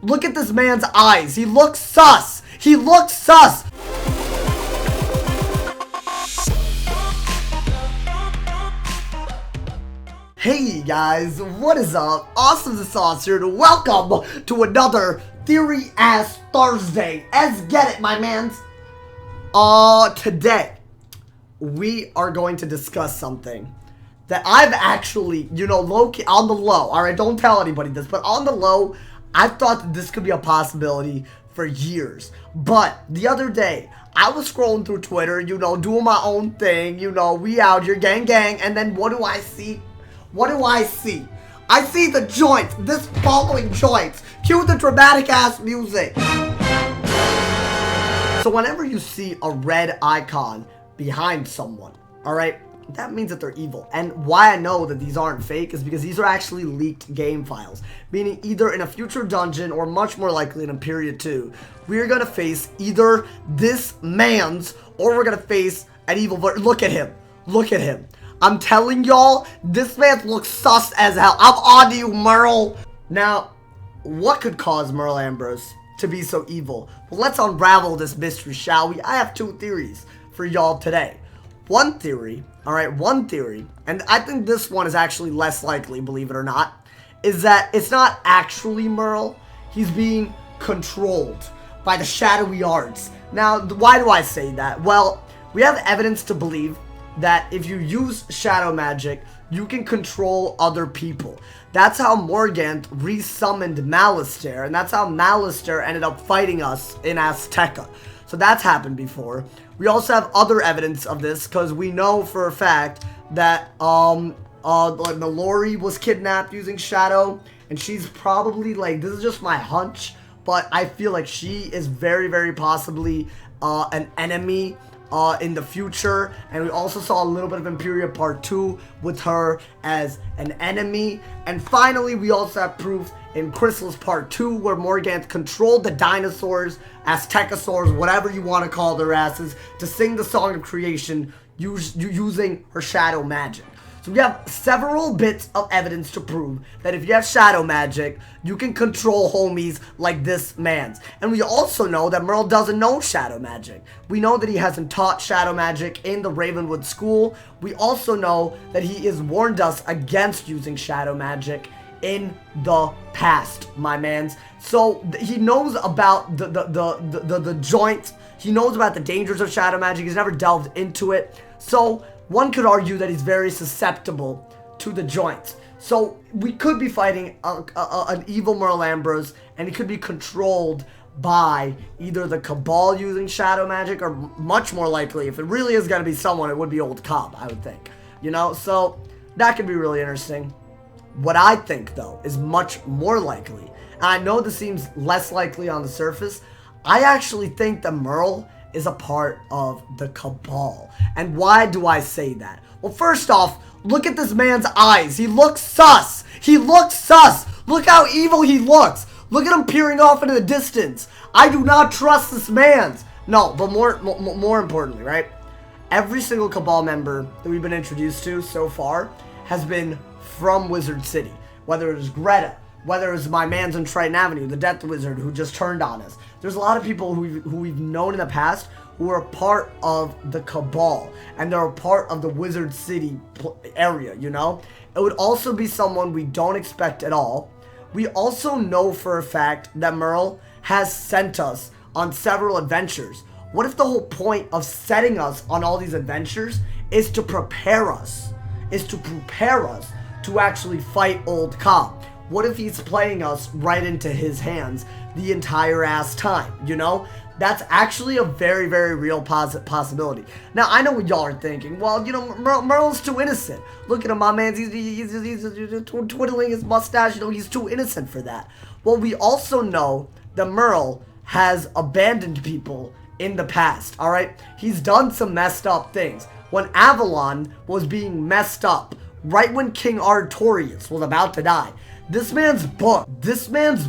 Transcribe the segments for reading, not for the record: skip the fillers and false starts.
look at this man's eyes. He looks sus. He looks sus. Hey guys, what is up? AwesomeTheSauce here, and welcome to another Theory Ass Thursday. Let's get it, my mans. Today, we are going to discuss something that I've actually, low-key, on the low, alright, don't tell anybody this, but on the low, I've thought that this could be a possibility for years. But the other day, I was scrolling through Twitter, doing my own thing, we out here, gang, and then what do I see? What do I see? I see the joints, this following joints. Cue the dramatic ass music. So whenever you see a red icon behind someone, alright, that means that they're evil. And why I know that these aren't fake is because these are actually leaked game files. Meaning either in a future dungeon or much more likely in a period 2, we're gonna face either this man's or we're gonna face an evil. Look at him. Look at him. I'm telling y'all, this man looks sus as hell. I'm on you, Merle. Now, what could cause Merle Ambrose to be so evil? Well, let's unravel this mystery, shall we? I have 2 theories for y'all today. One theory, and I think this one is actually less likely, believe it or not, is that it's not actually Merle. He's being controlled by the shadowy arts. Now, why do I say that? Well, we have evidence to believe that if you use shadow magic, you can control other people. That's how Morganth resummoned Malistaire, and that's how Malistaire ended up fighting us in Azteca. So that's happened before. We also have other evidence of this, because we know for a fact that Mallory was kidnapped using shadow, and she's probably, like, this is just my hunch, but I feel like she is very, very possibly an enemy in the future. And we also saw a little bit of Imperia Part 2 with her as an enemy. And finally, we also have proof in Chrysalis Part 2 where Morganth controlled the dinosaurs, Aztecosaurs, whatever you want to call their asses, to sing the Song of Creation using her shadow magic. So we have several bits of evidence to prove that if you have shadow magic, you can control homies like this man's. And we also know that Merle doesn't know shadow magic. We know that he hasn't taught shadow magic in the Ravenwood school. We also know that he has warned us against using shadow magic in the past, my mans. So he knows about the joints. He knows about the dangers of shadow magic. He's never delved into it. So one could argue that he's very susceptible to the joints. So we could be fighting an evil Merle Ambrose, and he could be controlled by either the Cabal using shadow magic, or much more likely, if it really is going to be someone, it would be old Cobb, I would think. So that could be really interesting. What I think, though, is much more likely, and I know this seems less likely on the surface, I actually think that Merle is a part of the Cabal. And why do I say that? Well, first off, look at this man's eyes. He looks sus. He looks sus. Look how evil he looks. Look at him peering off into the distance. I do not trust this man's. No, but more importantly, right? Every single Cabal member that we've been introduced to so far has been from Wizard City. Whether it was Greta, whether it was my man's on Triton Avenue, the Death Wizard who just turned on us. There's a lot of people who we've known in the past who are a part of the Cabal, and they're a part of the Wizard City area, It would also be someone we don't expect at all. We also know for a fact that Merle has sent us on several adventures. What if the whole point of setting us on all these adventures is to prepare us? To actually fight old Cobb? What if he's playing us right into his hands the entire ass time, That's actually a very, very real possibility. Now, I know what y'all are thinking. Well, Merle's too innocent. Look at him, my man. He's twiddling his mustache. He's too innocent for that. Well, we also know that Merle has abandoned people in the past, all right? He's done some messed up things. When Avalon was being messed up, right when King Artorius was about to die, this man's booked. This man's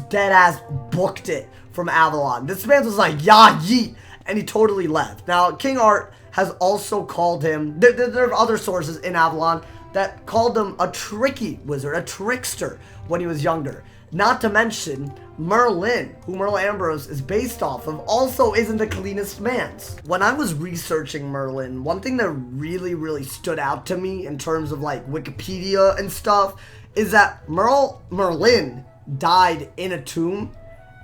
dead ass booked it from Avalon. This man was like, yeah, yeet, and he totally left. Now, King Art has also called him, there are other sources in Avalon that called him a tricky wizard, a trickster when he was younger. Not to mention, Merlin, who Merle Ambrose is based off of, also isn't the cleanest man's. When I was researching Merlin, one thing that really stood out to me in terms of like Wikipedia and stuff is that Merlin died in a tomb,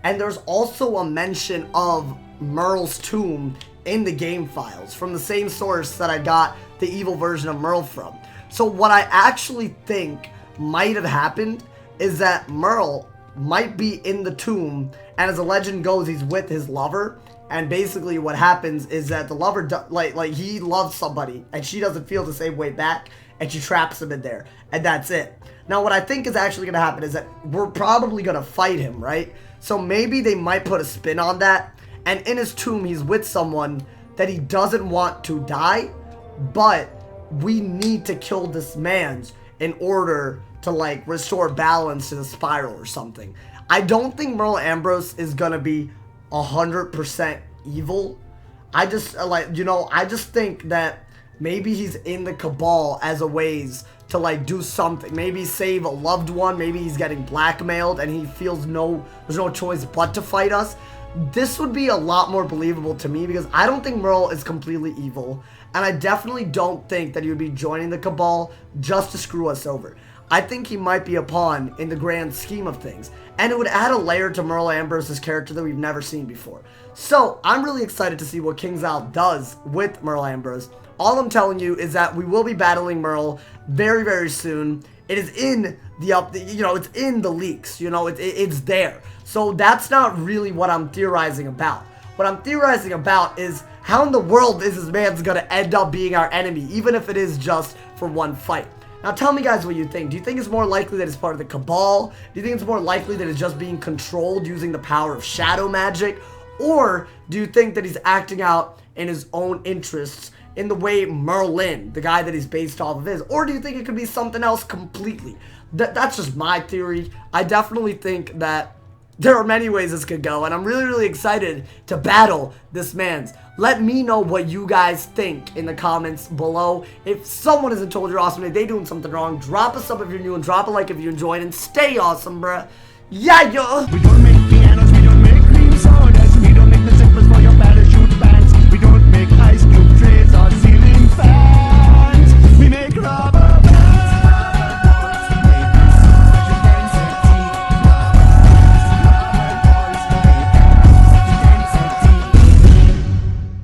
and there's also a mention of Merle's tomb in the game files from the same source that I got the evil version of Merle from. So what I actually think might have happened is that Merle might be in the tomb, and as the legend goes, he's with his lover, and basically what happens is that the lover like he loves somebody and she doesn't feel the same way back, and she traps him in there, and that's it. Now what I think is actually going to happen is that we're probably going to fight him, right? So maybe they might put a spin on that, and in his tomb he's with someone that he doesn't want to die, but we need to kill this man's in order to like restore balance to the spiral or something. I don't think Merle Ambrose is gonna be 100% evil. I just I just think that maybe he's in the Cabal as a ways to like do something. Maybe save a loved one. Maybe he's getting blackmailed and he feels there's no choice but to fight us. This would be a lot more believable to me because I don't think Merle is completely evil, and I definitely don't think that he would be joining the Cabal just to screw us over. I think he might be a pawn in the grand scheme of things, and it would add a layer to Merle Ambrose's character that we've never seen before. So I'm really excited to see what KingsIsle does with Merle Ambrose. All I'm telling you is that we will be battling Merle very soon. It is in it's in the leaks, it's there. So that's not really what I'm theorizing about. What I'm theorizing about is how in the world is this man's gonna end up being our enemy, even if it is just for one fight. Now tell me guys what you think. Do you think it's more likely that it's part of the Cabal? Do you think it's more likely that it's just being controlled using the power of shadow magic? Or do you think that he's acting out in his own interests in the way Merlin, the guy that he's based off of, is? Or do you think it could be something else completely? That's just my theory. I definitely think that there are many ways this could go, and I'm really excited to battle this man's. Let me know what you guys think in the comments below. If someone hasn't told you awesome, if they doing something wrong, drop a sub if you're new, and drop a like if you enjoyed, and stay awesome, bruh. Yeah, yo.